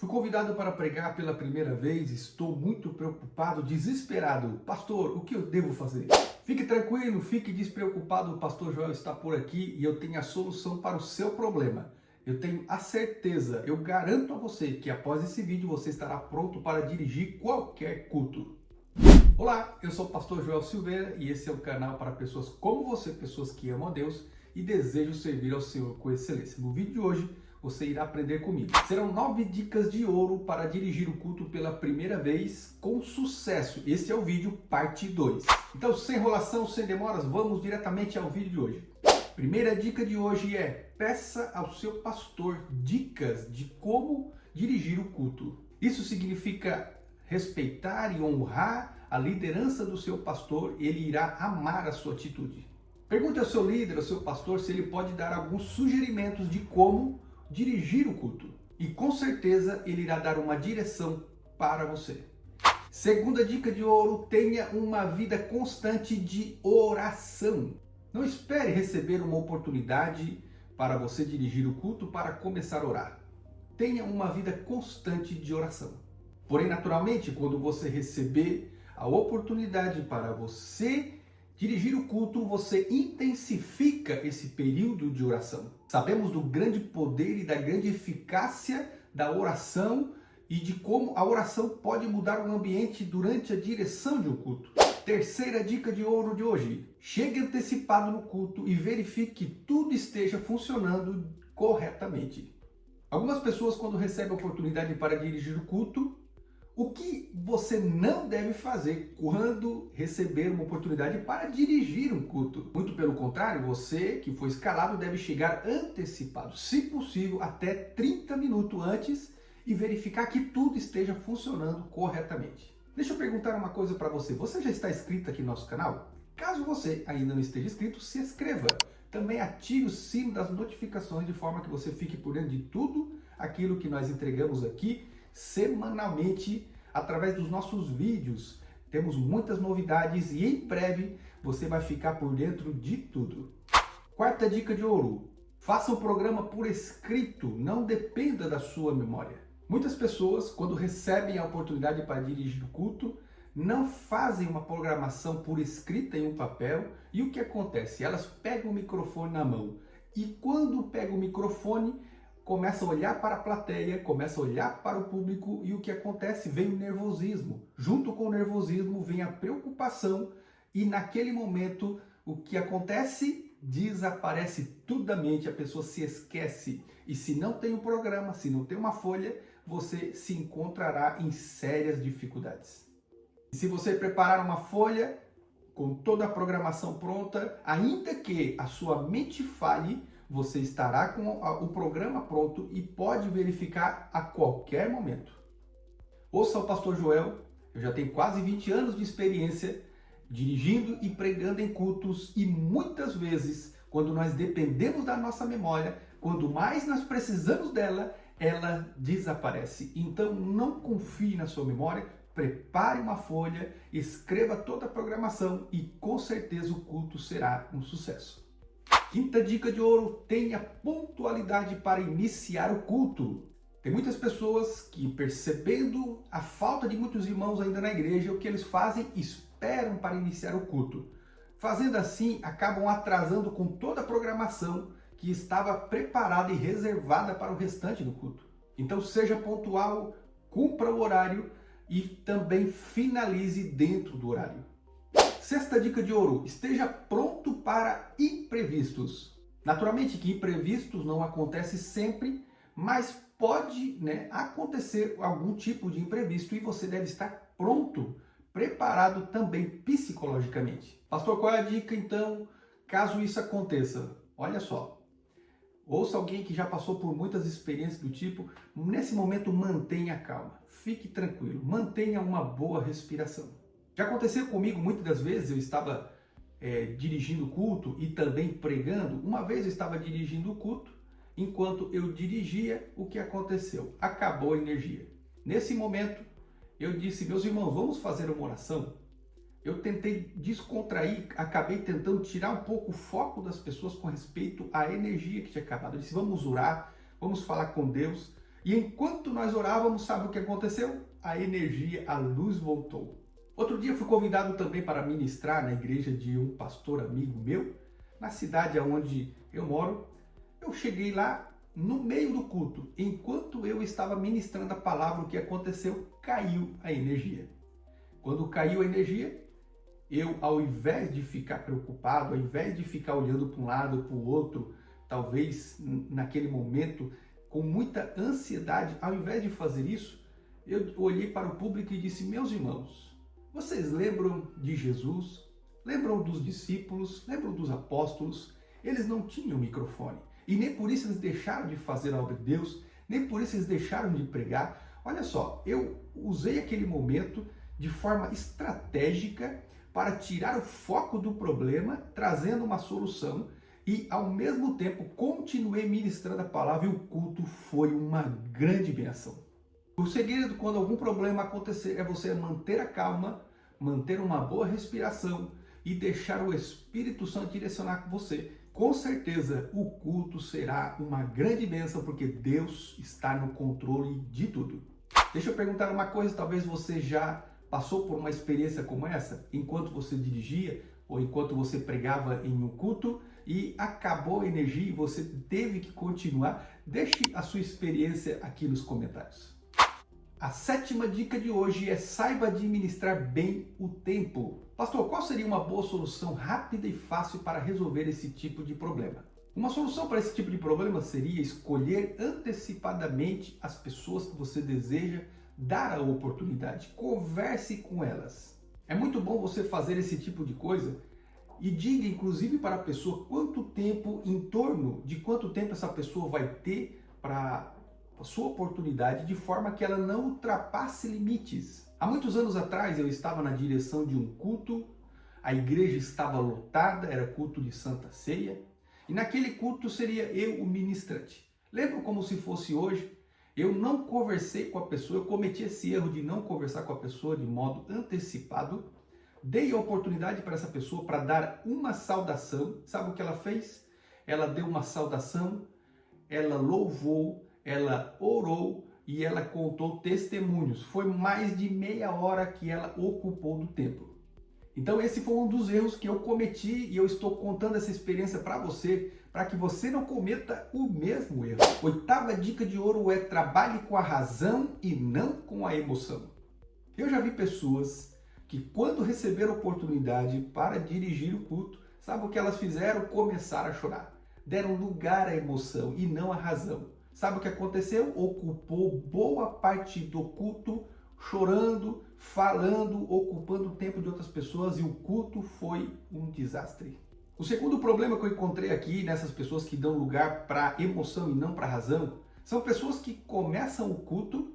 Fui convidado para pregar pela primeira vez, estou muito preocupado, desesperado. Pastor, o que eu devo fazer? Fique tranquilo, fique despreocupado, o pastor Joel está por aqui e eu tenho a solução para o seu problema. Eu tenho a certeza, eu garanto a você que após esse vídeo você estará pronto para dirigir qualquer culto. Olá, eu sou o pastor Joel Silveira e esse é o canal para pessoas como você, pessoas que amam a Deus e desejam servir ao Senhor com excelência. No vídeo de hoje, você irá aprender comigo. Serão 9 dicas de ouro para dirigir o culto pela primeira vez com sucesso. Esse é o vídeo parte 2. Então, sem enrolação, sem demoras, vamos diretamente ao vídeo de hoje. Primeira dica de hoje é: peça ao seu pastor dicas de como dirigir o culto. Isso significa respeitar e honrar a liderança do seu pastor, ele irá amar a sua atitude. Pergunte ao seu líder, ao seu pastor, se ele pode dar alguns sugerimentos de como dirigir o culto. E com certeza ele irá dar uma direção para você. Segunda dica de ouro: tenha uma vida constante de oração. Não espere receber uma oportunidade para você dirigir o culto para começar a orar. Tenha uma vida constante de oração. Porém, naturalmente, quando você receber a oportunidade para você dirigir o culto, você intensifica esse período de oração. Sabemos do grande poder e da grande eficácia da oração e de como a oração pode mudar o ambiente durante a direção de um culto. Terceira dica de ouro de hoje: chegue antecipado no culto e verifique que tudo esteja funcionando corretamente. Algumas pessoas, quando recebem a oportunidade para dirigir o culto, o que você não deve fazer quando receber uma oportunidade para dirigir um culto? Muito pelo contrário, você que foi escalado deve chegar antecipado, se possível até 30 minutos antes, e verificar que tudo esteja funcionando corretamente. Deixa eu perguntar uma coisa para você. Você já está inscrito aqui no nosso canal? Caso você ainda não esteja inscrito, se inscreva. Também ative o sino das notificações de forma que você fique por dentro de tudo aquilo que nós entregamos aqui semanalmente através dos nossos vídeos. Temos muitas novidades e em breve você vai ficar por dentro de tudo. Quarta dica de ouro: faça um programa por escrito, não dependa da sua memória. Muitas pessoas, quando recebem a oportunidade para dirigir o culto, não fazem uma programação por escrita em um papel, e o que acontece? Elas pegam o microfone na mão e quando pegam o microfone, começa a olhar para a plateia, começa a olhar para o público e o que acontece? Vem o nervosismo. Junto com o nervosismo vem a preocupação e naquele momento o que acontece? Desaparece tudo da mente, a pessoa se esquece. E se não tem um programa, se não tem uma folha, você se encontrará em sérias dificuldades. E se você preparar uma folha com toda a programação pronta, ainda que a sua mente falhe, você estará com o programa pronto e pode verificar a qualquer momento. Ouça o pastor Joel, eu já tenho quase 20 anos de experiência dirigindo e pregando em cultos e muitas vezes, quando nós dependemos da nossa memória, quando mais nós precisamos dela, ela desaparece. Então não confie na sua memória, prepare uma folha, escreva toda a programação e com certeza o culto será um sucesso. Quinta dica de ouro: tenha pontualidade para iniciar o culto. Tem muitas pessoas que, percebendo a falta de muitos irmãos ainda na igreja, o que eles fazem? Esperam para iniciar o culto. Fazendo assim, acabam atrasando com toda a programação que estava preparada e reservada para o restante do culto. Então seja pontual, cumpra o horário e também finalize dentro do horário. Sexta dica de ouro: esteja pronto para imprevistos. Naturalmente que imprevistos não acontecem sempre, mas pode acontecer algum tipo de imprevisto e você deve estar pronto, preparado também psicologicamente. Pastor, qual é a dica então, caso isso aconteça? Olha só, ouça alguém que já passou por muitas experiências do tipo. Nesse momento, mantenha a calma, fique tranquilo, mantenha uma boa respiração. Já aconteceu comigo muitas das vezes, eu estava dirigindo o culto e também pregando. Uma vez eu estava dirigindo o culto, enquanto eu dirigia, o que aconteceu? Acabou a energia. Nesse momento, eu disse: meus irmãos, vamos fazer uma oração? Eu tentei descontrair, acabei tentando tirar um pouco o foco das pessoas com respeito à energia que tinha acabado. Eu disse: vamos orar, vamos falar com Deus. E enquanto nós orávamos, sabe o que aconteceu? A energia, a luz voltou. Outro dia fui convidado também para ministrar na igreja de um pastor amigo meu, na cidade onde eu moro. Eu cheguei lá no meio do culto. Enquanto eu estava ministrando a palavra, o que aconteceu? Caiu a energia. Quando caiu a energia, eu, ao invés de ficar preocupado, ao invés de ficar olhando para um lado, para o outro, talvez naquele momento com muita ansiedade, ao invés de fazer isso, eu olhei para o público e disse: meus irmãos, vocês lembram de Jesus? Lembram dos discípulos? Lembram dos apóstolos? Eles não tinham microfone. E nem por isso eles deixaram de fazer a obra de Deus, nem por isso eles deixaram de pregar. Olha só, eu usei aquele momento de forma estratégica para tirar o foco do problema, trazendo uma solução, e ao mesmo tempo continuei ministrando a palavra, e o culto foi uma grande bênção. O segredo, quando algum problema acontecer, é você manter a calma, manter uma boa respiração e deixar o Espírito Santo direcionar você. Com certeza o culto será uma grande bênção, porque Deus está no controle de tudo. Deixa eu perguntar uma coisa, talvez você já passou por uma experiência como essa, enquanto você dirigia ou enquanto você pregava em um culto e acabou a energia e você teve que continuar. Deixe a sua experiência aqui nos comentários. A sétima dica de hoje é: saiba administrar bem o tempo. Pastor, qual seria uma boa solução rápida e fácil para resolver esse tipo de problema? Uma solução para esse tipo de problema seria escolher antecipadamente as pessoas que você deseja dar a oportunidade. Converse com elas. É muito bom você fazer esse tipo de coisa e diga inclusive para a pessoa quanto tempo, em torno de quanto tempo essa pessoa vai ter para a sua oportunidade, de forma que ela não ultrapasse limites. Há muitos anos atrás eu estava na direção de um culto, a igreja estava lotada, era culto de Santa Ceia, e naquele culto seria eu o ministrante. Lembro como se fosse hoje, eu não conversei com a pessoa, eu cometi esse erro de não conversar com a pessoa de modo antecipado, dei a oportunidade para essa pessoa para dar uma saudação. Sabe o que ela fez? Ela deu uma saudação, ela louvou, ela orou e ela contou testemunhos. Foi mais de meia hora que ela ocupou do tempo. Então esse foi um dos erros que eu cometi e eu estou contando essa experiência para você, para que você não cometa o mesmo erro. Oitava dica de ouro é: trabalhe com a razão e não com a emoção. Eu já vi pessoas que, quando receberam oportunidade para dirigir o culto, sabe o que elas fizeram? Começaram a chorar. Deram lugar à emoção e não à razão. Sabe o que aconteceu? Ocupou boa parte do culto chorando, falando, ocupando o tempo de outras pessoas, e o culto foi um desastre. O segundo problema que eu encontrei aqui nessas pessoas que dão lugar para emoção e não para razão, são pessoas que começam o culto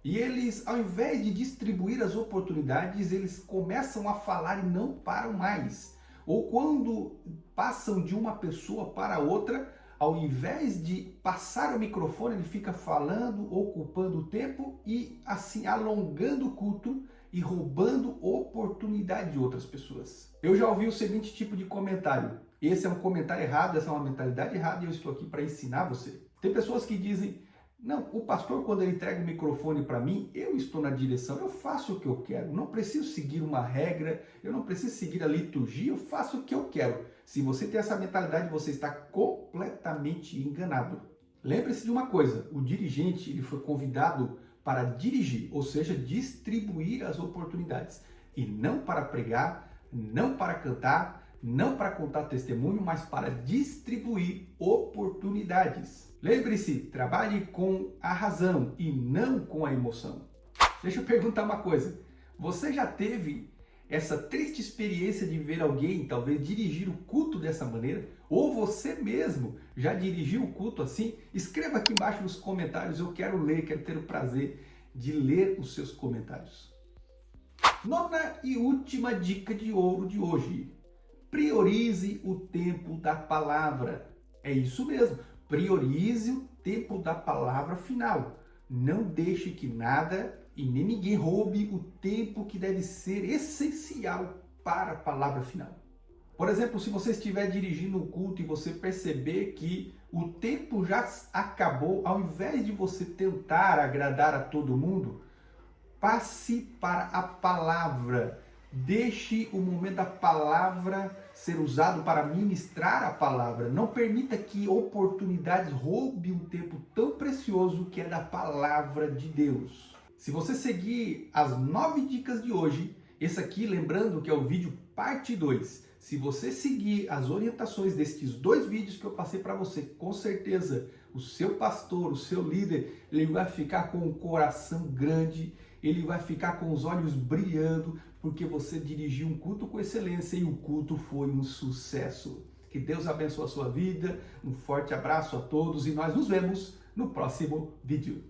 e eles, ao invés de distribuir as oportunidades, eles começam a falar e não param mais. Ou quando passam de uma pessoa para outra, ao invés de passar o microfone, ele fica falando, ocupando o tempo e assim alongando o culto e roubando oportunidade de outras pessoas. Eu já ouvi o seguinte tipo de comentário: esse é um comentário errado, essa é uma mentalidade errada e eu estou aqui para ensinar você. Tem pessoas que dizem: não, o pastor, quando ele entrega o microfone para mim, eu estou na direção, eu faço o que eu quero, não preciso seguir uma regra, eu não preciso seguir a liturgia, eu faço o que eu quero. Se você tem essa mentalidade, você está completamente enganado. Lembre-se de uma coisa: o dirigente ele foi convidado para dirigir, ou seja, distribuir as oportunidades, e não para pregar, não para cantar, não para contar testemunho, mas para distribuir oportunidades. Lembre-se, trabalhe com a razão e não com a emoção. Deixa eu perguntar uma coisa: você já teve essa triste experiência de ver alguém talvez dirigir o culto dessa maneira? Ou você mesmo já dirigiu o culto assim? Escreva aqui embaixo nos comentários, eu quero ler, quero ter o prazer de ler os seus comentários. Nona e última dica de ouro de hoje: priorize o tempo da palavra. É isso mesmo, priorize o tempo da palavra final. Não deixe que nada e nem ninguém roube o tempo que deve ser essencial para a palavra final. Por exemplo, se você estiver dirigindo um culto e você perceber que O tempo já acabou. Ao invés de você tentar agradar a todo mundo, passe para a palavra. Deixe o momento da palavra ser usado para ministrar a palavra. Não permita que oportunidades roubem um tempo tão precioso que é da palavra de Deus. Se você seguir as 9 dicas de hoje, esse aqui, lembrando que é o vídeo parte 2. Se você seguir as orientações destes 2 vídeos que eu passei para você, com certeza o seu pastor, o seu líder, ele vai ficar com o coração grande, ele vai ficar com os olhos brilhando, porque você dirigiu um culto com excelência e o culto foi um sucesso. Que Deus abençoe a sua vida, um forte abraço a todos e nós nos vemos no próximo vídeo.